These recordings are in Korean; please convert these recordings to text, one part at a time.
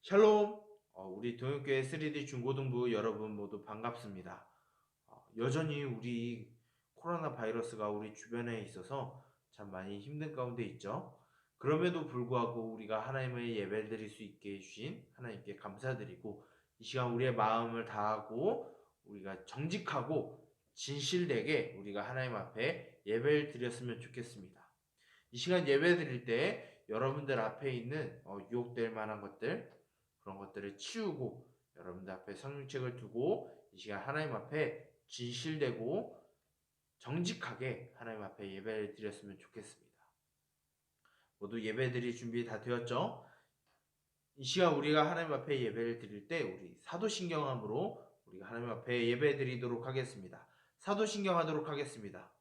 샬롬! 우리 동역교회 3D 중고등부 여러분 모두 반갑습니다. 여전히 우리 코로나 바이러스가 우리 주변에 있어서 참 많이 힘든 가운데 있죠. 그럼에도 불구하고 우리가 하나님의 예배를 드릴 수 있게 해주신 하나님께 감사드리고, 이 시간 우리의 마음을 다하고 우리가 정직하고 진실되게 우리가 하나님 앞에 예배를 드렸으면 좋겠습니다. 이 시간 예배 드릴 때 여러분들 앞에 있는 유혹될 만한 것들, 그런 것들을 치우고 여러분들 앞에 성경책을 두고 이 시간 하나님 앞에 진실되고 정직하게 하나님 앞에 예배를 드렸으면 좋겠습니다. 모두 예배 드릴 준비 다 되었죠? 이 시간 우리가 하나님 앞에 예배를 드릴 때 우리 사도신경함으로 우리가 하나님 앞에 예배 드리도록 하겠습니다. 사도신경 하도록 하겠습니다.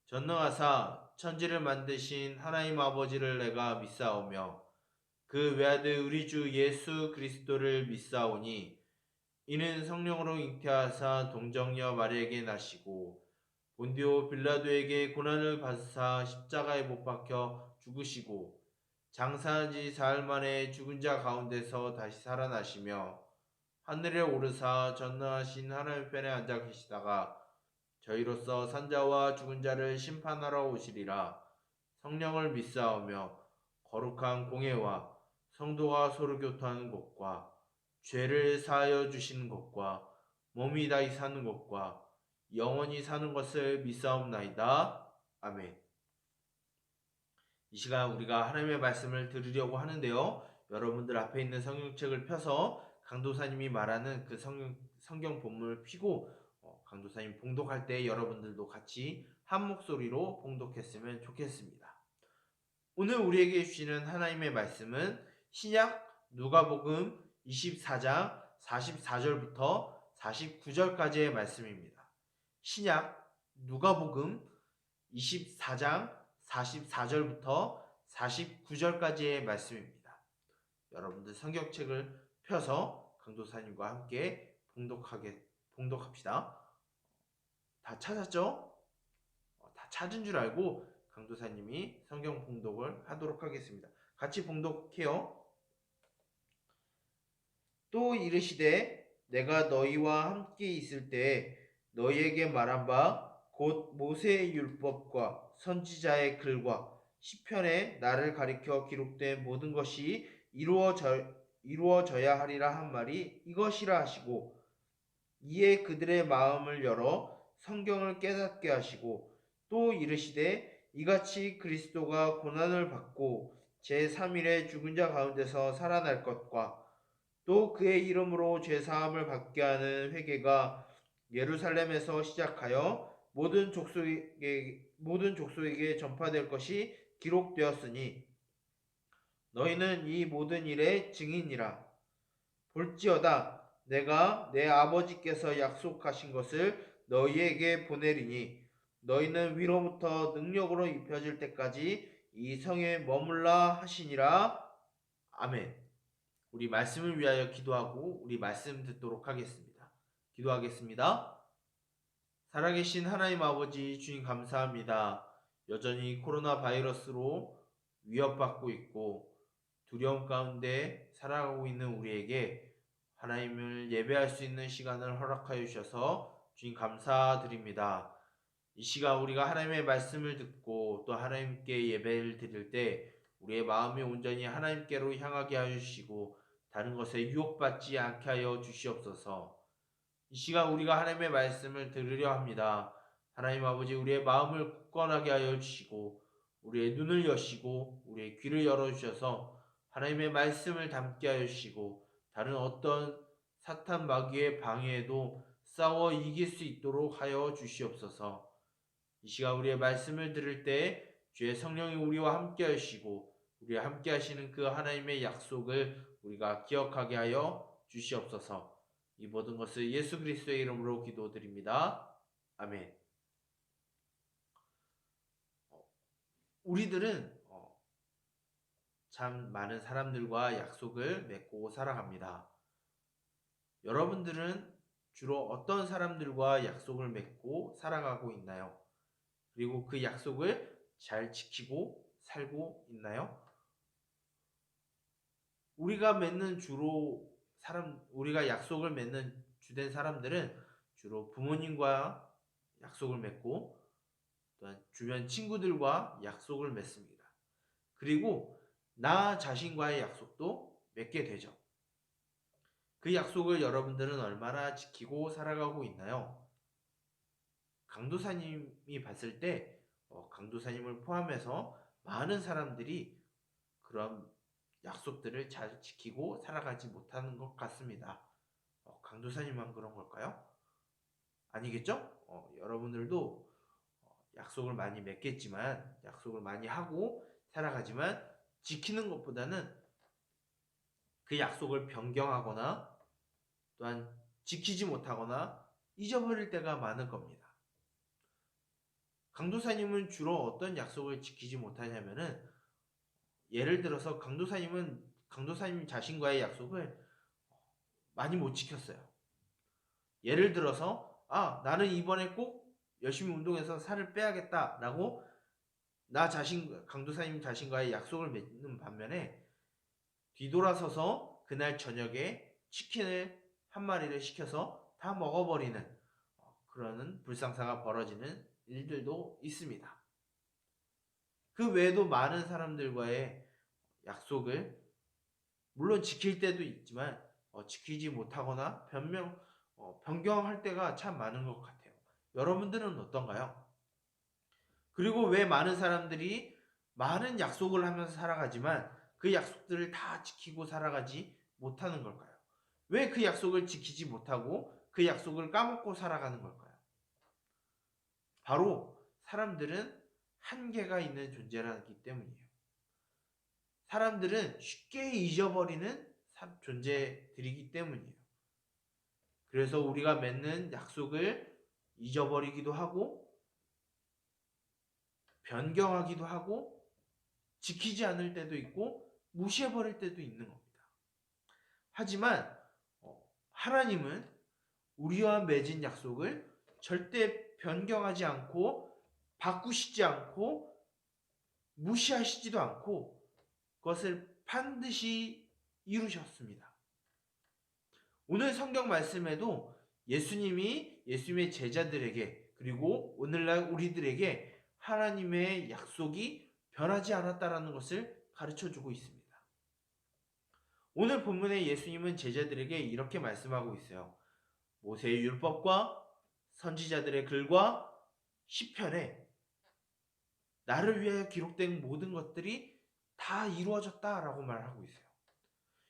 전능하사 천지를 만드신 하나님 아버지를 내가 믿사오며 그 외아들 우리 주 예수 그리스도를 믿사오니 이는 성령으로 잉태하사 동정녀 마리에게 나시고 본디오 빌라도에게 고난을 받으사 십자가에 못 박혀 죽으시고 장사한 지 사흘 만에 죽은 자 가운데서 다시 살아나시며 하늘에 오르사 전능하신 하나님 편에 앉아 계시다가 저희로서 산자와 죽은 자를 심판하러 오시리라. 성령을 믿사오며 거룩한 공회와 성도가 서로 교통하는 것과 죄를 사하여 주시는 것과 몸이 다시 사는 것과 영원히 사는 것을 믿사옵나이다. 아멘. 이 시간 우리가 하나님의 말씀을 들으려고 하는데요. 여러분들 앞에 있는 성경책을 펴서 강도사님이 말하는 그 성경 본문을 피고 강도사님 봉독할 때 여러분들도 같이 한 목소리로 봉독했으면 좋겠습니다. 오늘 우리에게 주시는 하나님의 말씀은 신약 누가복음 24장 44절부터 49절까지의 말씀입니다. 신약 누가복음 24장 44절부터 49절까지의 말씀입니다. 여러분들 성경책을 펴서 강도사님과 함께 봉독합시다. 다 찾았죠? 다 찾은 줄 알고 강도사님이 성경 봉독을 하도록 하겠습니다. 같이 봉독해요. 또 이르시되 내가 너희와 함께 있을 때 너희에게 말한 바 곧 모세의 율법과 선지자의 글과 시편에 나를 가리켜 기록된 모든 것이 이루어져야 하리라 한 말이 이것이라 하시고, 이에 그들의 마음을 열어 성경을 깨닫게 하시고, 또 이르시되 이같이 그리스도가 고난을 받고 제3일에 죽은 자 가운데서 살아날 것과 또 그의 이름으로 죄사함을 받게 하는 회개가 예루살렘에서 시작하여 모든 족속에게 전파될 것이 기록되었으니 너희는 이 모든 일의 증인이라. 볼지어다 내가 내 아버지께서 약속하신 것을 너희에게 보내리니 너희는 위로부터 능력으로 입혀질 때까지 이 성에 머물라 하시니라. 아멘. 우리 말씀을 위하여 기도하고 우리 말씀 듣도록 하겠습니다. 기도하겠습니다. 살아계신 하나님 아버지 주님 감사합니다. 여전히 코로나 바이러스로 위협받고 있고 두려움 가운데 살아가고 있는 우리에게 하나님을 예배할 수 있는 시간을 허락하여 주셔서 주님 감사드립니다. 이 시간 우리가 하나님의 말씀을 듣고 또 하나님께 예배를 드릴 때 우리의 마음이 온전히 하나님께로 향하게 하여 주시고 다른 것에 유혹받지 않게 하여 주시옵소서. 이 시간 우리가 하나님의 말씀을 들으려 합니다. 하나님 아버지 우리의 마음을 굳건하게 하여 주시고 우리의 눈을 여시고 우리의 귀를 열어주셔서 하나님의 말씀을 담게 하여 주시고 다른 어떤 사탄 마귀의 방해에도 싸워 이길 수 있도록 하여 주시옵소서. 이 시간 우리의 말씀을 들을 때 주의 성령이 우리와 함께 하시고 우리와 함께 하시는 그 하나님의 약속을 우리가 기억하게 하여 주시옵소서. 이 모든 것을 예수 그리스도의 이름으로 기도드립니다. 아멘. 우리들은 참 많은 사람들과 약속을 맺고 살아갑니다. 여러분들은 주로 어떤 사람들과 약속을 맺고 살아가고 있나요? 그리고 그 약속을 잘 지키고 살고 있나요? 우리가 약속을 맺는 주된 사람들은 주로 부모님과 약속을 맺고 또한 주변 친구들과 약속을 맺습니다. 그리고 나 자신과의 약속도 맺게 되죠. 그 약속을 여러분들은 얼마나 지키고 살아가고 있나요? 강도사님이 봤을 때 강도사님을 포함해서 많은 사람들이 그런 약속들을 잘 지키고 살아가지 못하는 것 같습니다. 강도사님만 그런 걸까요? 아니겠죠? 여러분들도 약속을 많이 맺겠지만, 약속을 많이 하고 살아가지만 지키는 것보다는 그 약속을 변경하거나 또한 지키지 못하거나 잊어버릴 때가 많을 겁니다. 강도사님은 주로 어떤 약속을 지키지 못하냐면은, 예를 들어서 강도사님 자신과의 약속을 많이 못 지켰어요. 예를 들어서 나는 이번에 꼭 열심히 운동해서 살을 빼야겠다라고 강도사님 자신과의 약속을 맺는 반면에 뒤돌아서서 그날 저녁에 치킨을 한 마리를 시켜서 다 먹어버리는 그러는 불상사가 벌어지는 일들도 있습니다. 그 외에도 많은 사람들과의 약속을 물론 지킬 때도 있지만 지키지 못하거나 변경할 때가 참 많은 것 같아요. 여러분들은 어떤가요? 그리고 왜 많은 사람들이 많은 약속을 하면서 살아가지만 그 약속들을 다 지키고 살아가지 못하는 걸까요? 왜 그 약속을 지키지 못하고 그 약속을 까먹고 살아가는 걸까요? 바로 사람들은 한계가 있는 존재라기 때문이에요. 사람들은 쉽게 잊어버리는 존재들이기 때문이에요. 그래서 우리가 맺는 약속을 잊어버리기도 하고 변경하기도 하고 지키지 않을 때도 있고 무시해버릴 때도 있는 겁니다. 하지만 하나님은 우리와 맺은 약속을 절대 변경하지 않고 바꾸시지 않고 무시하시지도 않고 그것을 반드시 이루셨습니다. 오늘 성경 말씀에도 예수님이 예수님의 제자들에게 그리고 오늘날 우리들에게 하나님의 약속이 변하지 않았다라는 것을 가르쳐주고 있습니다. 오늘 본문에 예수님은 제자들에게 이렇게 말씀하고 있어요. 모세의 율법과 선지자들의 글과 시편에 나를 위해 기록된 모든 것들이 다 이루어졌다라고 말하고 있어요.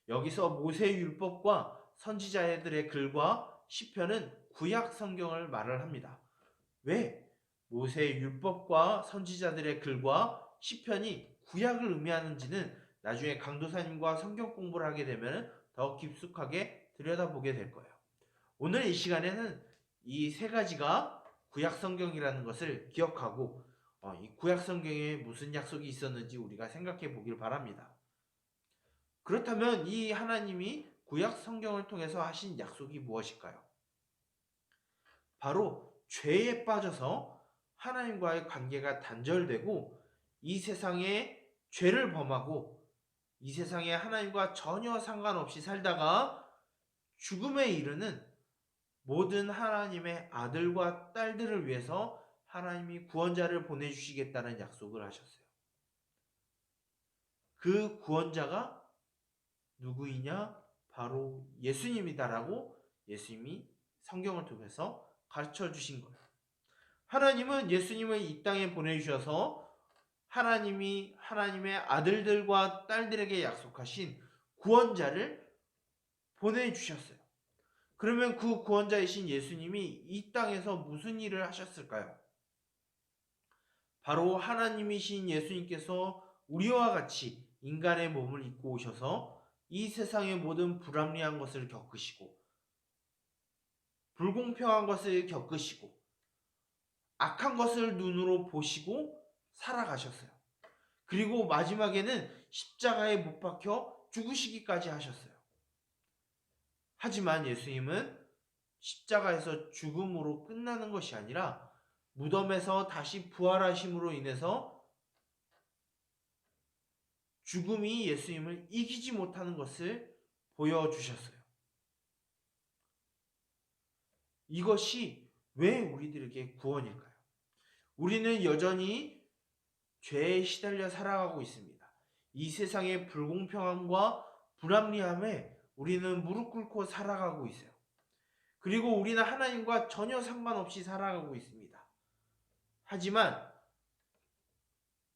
여기서 모세의 율법과 선지자들의 글과 시편은 구약 성경을 말을 합니다. 왜 모세의 율법과 선지자들의 글과 시편이 구약을 의미하는지는 나중에 강도사님과 성경 공부를 하게 되면 더 깊숙하게 들여다보게 될 거예요. 오늘 이 시간에는 이 세 가지가 구약 성경이라는 것을 기억하고 이 구약 성경에 무슨 약속이 있었는지 우리가 생각해 보길 바랍니다. 그렇다면 이 하나님이 구약 성경을 통해서 하신 약속이 무엇일까요? 바로 죄에 빠져서 하나님과의 관계가 단절되고 이 세상에 죄를 범하고 이 세상에 하나님과 전혀 상관없이 살다가 죽음에 이르는 모든 하나님의 아들과 딸들을 위해서 하나님이 구원자를 보내주시겠다는 약속을 하셨어요. 그 구원자가 누구이냐? 바로 예수님이다라고 예수님이 성경을 통해서 가르쳐 주신 거예요. 하나님은 예수님을 이 땅에 보내주셔서 하나님의 아들들과 딸들에게 약속하신 구원자를 보내주셨어요. 그러면 그 구원자이신 예수님이 이 땅에서 무슨 일을 하셨을까요? 바로 하나님이신 예수님께서 우리와 같이 인간의 몸을 입고 오셔서 이 세상의 모든 불합리한 것을 겪으시고 불공평한 것을 겪으시고 악한 것을 눈으로 보시고 살아가셨어요. 그리고 마지막에는 십자가에 못 박혀 죽으시기까지 하셨어요. 하지만 예수님은 십자가에서 죽음으로 끝나는 것이 아니라 무덤에서 다시 부활하심으로 인해서 죽음이 예수님을 이기지 못하는 것을 보여주셨어요. 이것이 왜 우리들에게 구원일까요? 우리는 여전히 죄에 시달려 살아가고 있습니다. 이 세상의 불공평함과 불합리함에 우리는 무릎 꿇고 살아가고 있어요. 그리고 우리는 하나님과 전혀 상관없이 살아가고 있습니다. 하지만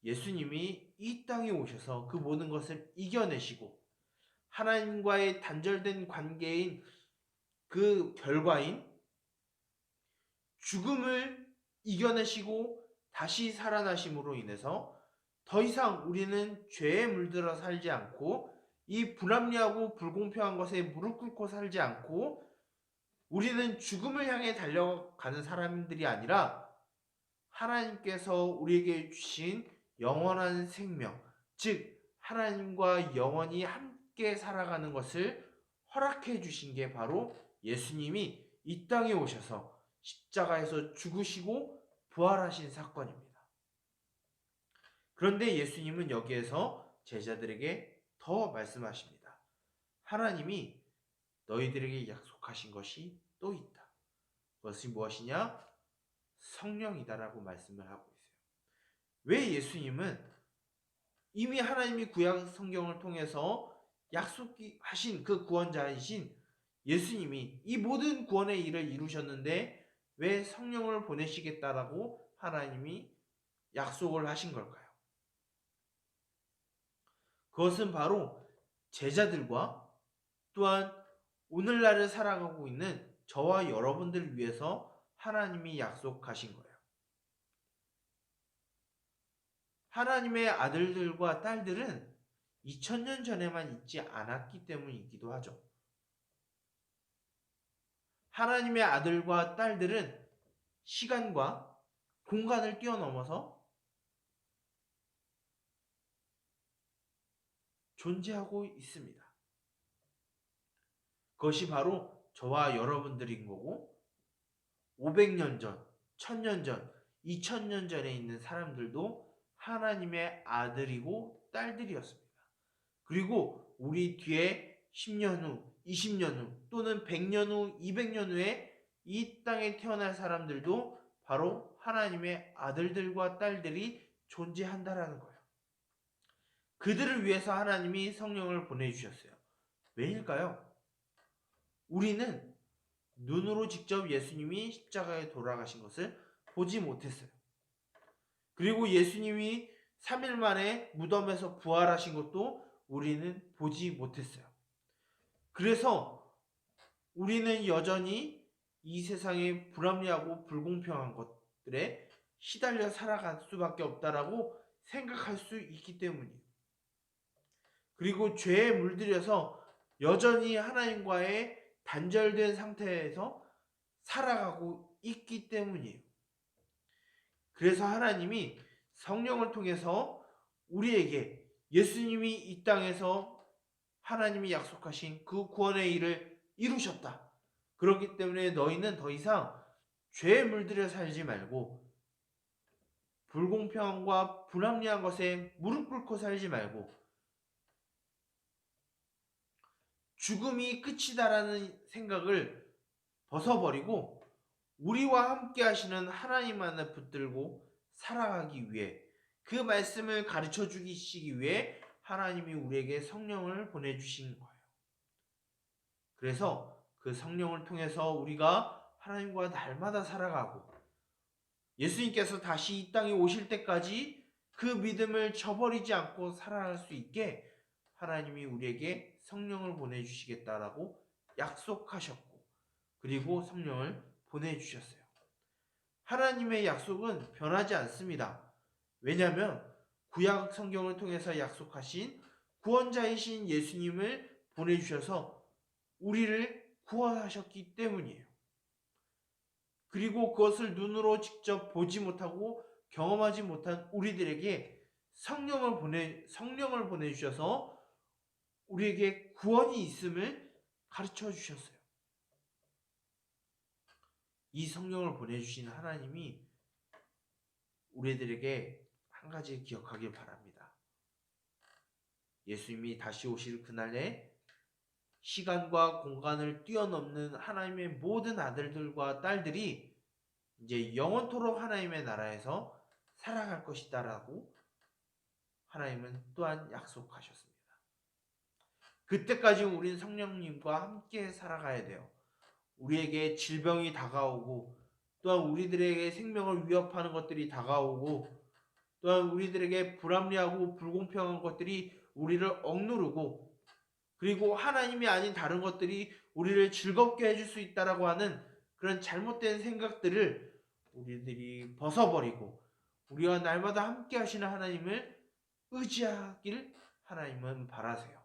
예수님이 이 땅에 오셔서 그 모든 것을 이겨내시고 하나님과의 단절된 관계인 그 결과인 죽음을 이겨내시고 다시 살아나심으로 인해서 더 이상 우리는 죄에 물들어 살지 않고 이 불합리하고 불공평한 것에 무릎 꿇고 살지 않고 우리는 죽음을 향해 달려가는 사람들이 아니라 하나님께서 우리에게 주신 영원한 생명, 즉 하나님과 영원히 함께 살아가는 것을 허락해 주신 게 바로 예수님이 이 땅에 오셔서 십자가에서 죽으시고 부활하신 사건입니다. 그런데 예수님은 여기에서 제자들에게 더 말씀하십니다. 하나님이 너희들에게 약속하신 것이 또 있다. 그것이 무엇이냐? 성령이다라고 말씀을 하고 있어요. 왜 예수님은 이미 하나님이 구약 성경을 통해서 약속하신 그 구원자이신 예수님이 이 모든 구원의 일을 이루셨는데 왜 성령을 보내시겠다라고 하나님이 약속을 하신 걸까요? 그것은 바로 제자들과 또한 오늘날을 살아가고 있는 저와 여러분들을 위해서 하나님이 약속하신 거예요. 하나님의 아들들과 딸들은 2000년 전에만 있지 않았기 때문이기도 하죠. 하나님의 아들과 딸들은 시간과 공간을 뛰어넘어서 존재하고 있습니다. 그것이 바로 저와 여러분들인 거고 500년 전, 1000년 전, 2000년 전에 있는 사람들도 하나님의 아들이고 딸들이었습니다. 그리고 우리 뒤에 10년 후, 20년 후 또는 100년 후, 200년 후에 이 땅에 태어날 사람들도 바로 하나님의 아들들과 딸들이 존재한다라는 거예요. 그들을 위해서 하나님이 성령을 보내주셨어요. 왜일까요? 우리는 눈으로 직접 예수님이 십자가에 돌아가신 것을 보지 못했어요. 그리고 예수님이 3일 만에 무덤에서 부활하신 것도 우리는 보지 못했어요. 그래서 우리는 여전히 이 세상의 불합리하고 불공평한 것들에 시달려 살아갈 수밖에 없다라고 생각할 수 있기 때문이에요. 그리고 죄에 물들여서 여전히 하나님과의 단절된 상태에서 살아가고 있기 때문이에요. 그래서 하나님이 성령을 통해서 우리에게 예수님이 이 땅에서 하나님이 약속하신 그 구원의 일을 이루셨다. 그렇기 때문에 너희는 더 이상 죄에 물들여 살지 말고 불공평함과 불합리한 것에 무릎 꿇고 살지 말고 죽음이 끝이다라는 생각을 벗어버리고 우리와 함께 하시는 하나님만을 붙들고 살아가기 위해 그 말씀을 가르쳐 주시기 위해 하나님이 우리에게 성령을 보내주신 거예요. 그래서 그 성령을 통해서 우리가 하나님과 날마다 살아가고 예수님께서 다시 이 땅에 오실 때까지 그 믿음을 저버리지 않고 살아갈 수 있게 하나님이 우리에게 성령을 보내주시겠다라고 약속하셨고 그리고 성령을 보내주셨어요. 하나님의 약속은 변하지 않습니다. 왜냐하면 구약 성경을 통해서 약속하신 구원자이신 예수님을 보내주셔서 우리를 구원하셨기 때문이에요. 그리고 그것을 눈으로 직접 보지 못하고 경험하지 못한 우리들에게 성령을 보내주셔서 우리에게 구원이 있음을 가르쳐 주셨어요. 이 성령을 보내주신 하나님이 우리들에게 한 가지 기억하길 바랍니다. 예수님이 다시 오실 그날에 시간과 공간을 뛰어넘는 하나님의 모든 아들들과 딸들이 이제 영원토록 하나님의 나라에서 살아갈 것이다라고 하나님은 또한 약속하셨습니다. 그때까지 우린 성령님과 함께 살아가야 돼요. 우리에게 질병이 다가오고 또한 우리들에게 생명을 위협하는 것들이 다가오고 또한 우리들에게 불합리하고 불공평한 것들이 우리를 억누르고 그리고 하나님이 아닌 다른 것들이 우리를 즐겁게 해줄 수 있다라고 하는 그런 잘못된 생각들을 우리들이 벗어버리고 우리와 날마다 함께 하시는 하나님을 의지하길 하나님은 바라세요.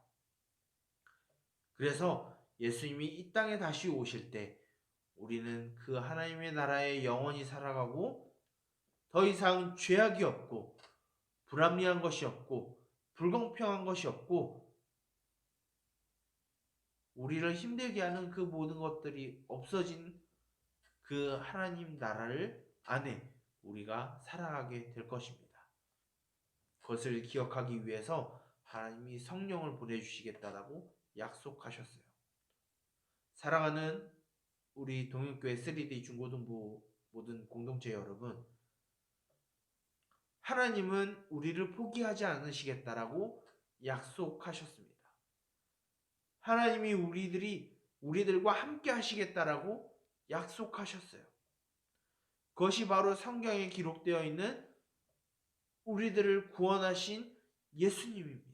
그래서 예수님이 이 땅에 다시 오실 때 우리는 그 하나님의 나라에 영원히 살아가고 더 이상 죄악이 없고 불합리한 것이 없고 불공평한 것이 없고 우리를 힘들게 하는 그 모든 것들이 없어진 그 하나님 나라를 안에 우리가 살아가게 될 것입니다. 그것을 기억하기 위해서 하나님이 성령을 보내주시겠다라고 약속하셨어요. 사랑하는 우리 동일교회 3D 중고등부 모든 공동체 여러분, 하나님은 우리를 포기하지 않으시겠다라고 약속하셨습니다. 하나님이 우리들과 함께 하시겠다라고 약속하셨어요. 그것이 바로 성경에 기록되어 있는 우리들을 구원하신 예수님입니다.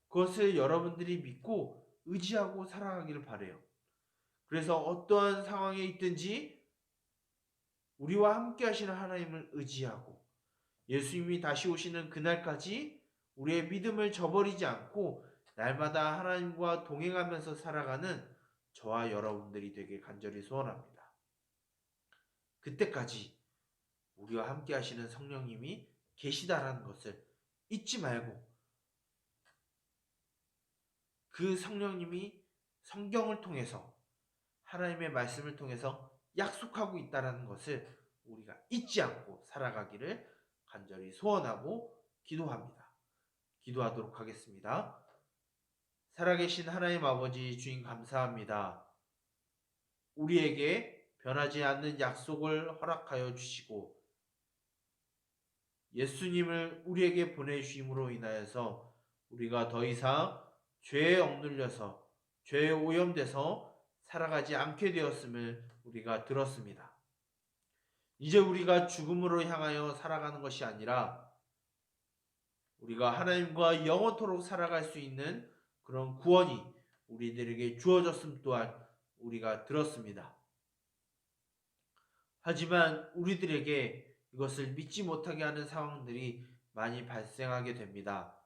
그것을 여러분들이 믿고 의지하고 살아가기를 바라요. 그래서 어떠한 상황에 있든지 우리와 함께 하시는 하나님을 의지하고 예수님이 다시 오시는 그날까지 우리의 믿음을 저버리지 않고 날마다 하나님과 동행하면서 살아가는 저와 여러분들이 되길 간절히 소원합니다. 그때까지 우리와 함께 하시는 성령님이 계시다라는 것을 잊지 말고 그 성령님이 성경을 통해서 하나님의 말씀을 통해서 약속하고 있다는 것을 우리가 잊지 않고 살아가기를 간절히 소원하고 기도합니다. 기도하도록 하겠습니다. 살아계신 하나님 아버지 주님 감사합니다. 우리에게 변하지 않는 약속을 허락하여 주시고 예수님을 우리에게 보내주심으로 인하여서 우리가 더 이상 죄에 억눌려서 죄에 오염돼서 살아가지 않게 되었음을 우리가 들었습니다. 이제 우리가 죽음으로 향하여 살아가는 것이 아니라 우리가 하나님과 영원토록 살아갈 수 있는 그런 구원이 우리들에게 주어졌음 또한 우리가 들었습니다. 하지만 우리들에게 이것을 믿지 못하게 하는 상황들이 많이 발생하게 됩니다.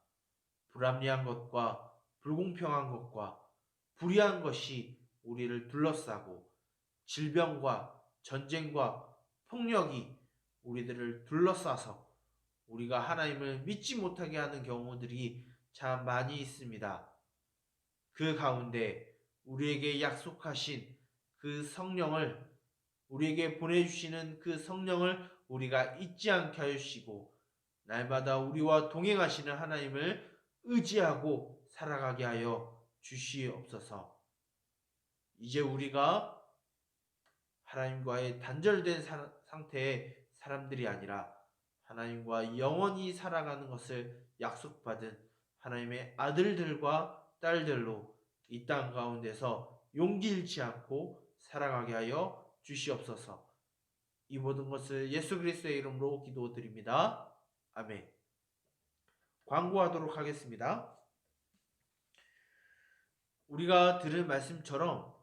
불합리한 것과 불공평한 것과 불의한 것이 우리를 둘러싸고 질병과 전쟁과 폭력이 우리들을 둘러싸서 우리가 하나님을 믿지 못하게 하는 경우들이 참 많이 있습니다. 그 가운데 우리에게 약속하신 그 성령을 우리에게 보내주시는 그 성령을 우리가 잊지 않게 하시고 날마다 우리와 동행하시는 하나님을 의지하고 살아가게 하여 주시옵소서. 이제 우리가 하나님과의 단절된 상태의 사람들이 아니라 하나님과 영원히 살아가는 것을 약속받은 하나님의 아들들과 딸들로 이 땅 가운데서 용기 잃지 않고 살아가게 하여 주시옵소서. 이 모든 것을 예수 그리스도의 이름으로 기도드립니다. 아멘. 광고하도록 하겠습니다. 우리가 들은 말씀처럼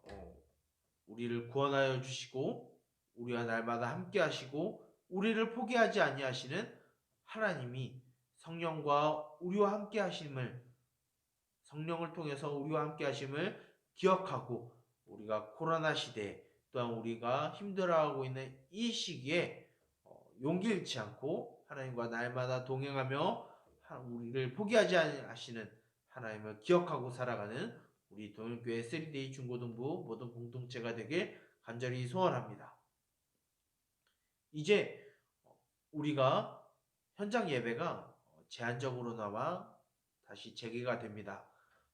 우리를 구원하여 주시고 우리와 날마다 함께 하시고 우리를 포기하지 아니하시는 하나님이 성령과 우리와 함께 하심을 성령을 통해서 우리와 함께 하심을 기억하고 우리가 코로나 시대 또한 우리가 힘들어하고 있는 이 시기에 용기 잃지 않고 하나님과 날마다 동행하며 우리를 포기하지 않으시는 하나님을 기억하고 살아가는 우리 동일교회 3D 중고등부 모든 공동체가 되길 간절히 소원합니다. 이제 우리가 현장 예배가 제한적으로나마 다시 재개가 됩니다.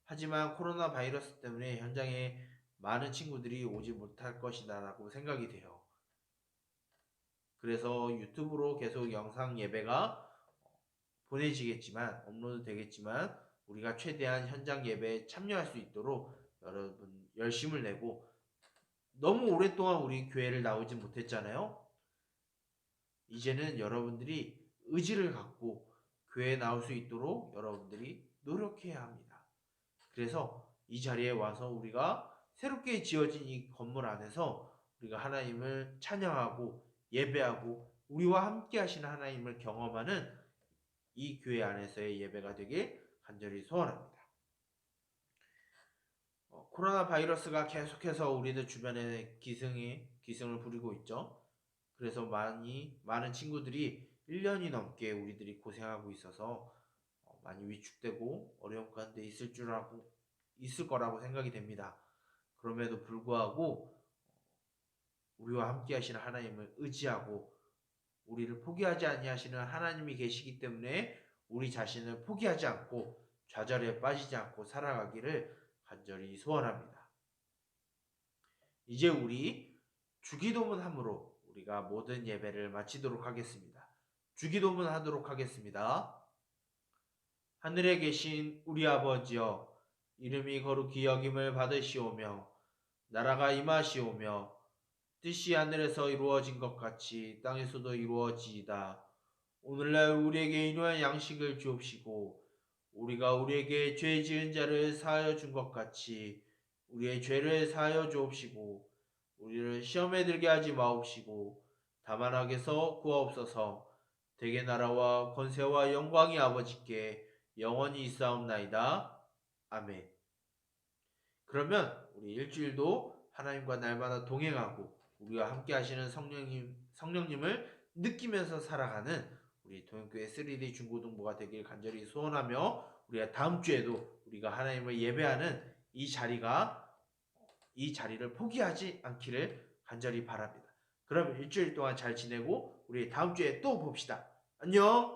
하지만 코로나 바이러스 때문에 현장에 많은 친구들이 오지 못할 것이다 라고 생각이 돼요. 그래서 유튜브로 계속 영상 예배가 보내지겠지만, 업로드 되겠지만, 우리가 최대한 현장 예배에 참여할 수 있도록 여러분 열심을 내고, 너무 오랫동안 우리 교회를 나오지 못했잖아요. 이제는 여러분들이 의지를 갖고 교회에 나올 수 있도록 여러분들이 노력해야 합니다. 그래서 이 자리에 와서 우리가 새롭게 지어진 이 건물 안에서 우리가 하나님을 찬양하고 예배하고 우리와 함께 하시는 하나님을 경험하는 이 교회 안에서의 예배가 되길 간절히 소원합니다. 코로나 바이러스가 계속해서 우리들 주변에 기승을 부리고 있죠. 그래서 많은 친구들이 1년이 넘게 우리들이 고생하고 있어서 많이 위축되고 어려움 가운데 있을 거라고 생각이 됩니다. 그럼에도 불구하고 우리와 함께 하시는 하나님을 의지하고 우리를 포기하지 아니하시는 하나님이 계시기 때문에 우리 자신을 포기하지 않고 좌절에 빠지지 않고 살아가기를 간절히 소원합니다. 이제 우리 주기도문 함으로 우리가 모든 예배를 마치도록 하겠습니다. 주기도문 하도록 하겠습니다. 하늘에 계신 우리 아버지여, 이름이 거룩히 여김을 받으시오며 나라가 임하시오며 뜻이 하늘에서 이루어진 것 같이 땅에서도 이루어지이다. 오늘날 우리에게 일용할 양식을 주옵시고 우리가 우리에게 죄 지은 자를 사하여 준 것 같이 우리의 죄를 사하여 주옵시고 우리를 시험에 들게 하지 마옵시고 다만 악에서 구하옵소서. 대개 나라와 권세와 영광이 아버지께 영원히 있사옵나이다. 아멘. 그러면 우리 일주일도 하나님과 날마다 동행하고 우리와 함께 하시는 성령님을 느끼면서 살아가는 우리 동행교회 3D 중고등부가 되길 간절히 소원하며 우리가 다음 주에도 우리가 하나님을 예배하는 이 자리를 포기하지 않기를 간절히 바랍니다. 그럼 일주일 동안 잘 지내고 우리 다음 주에 또 봅시다. 안녕.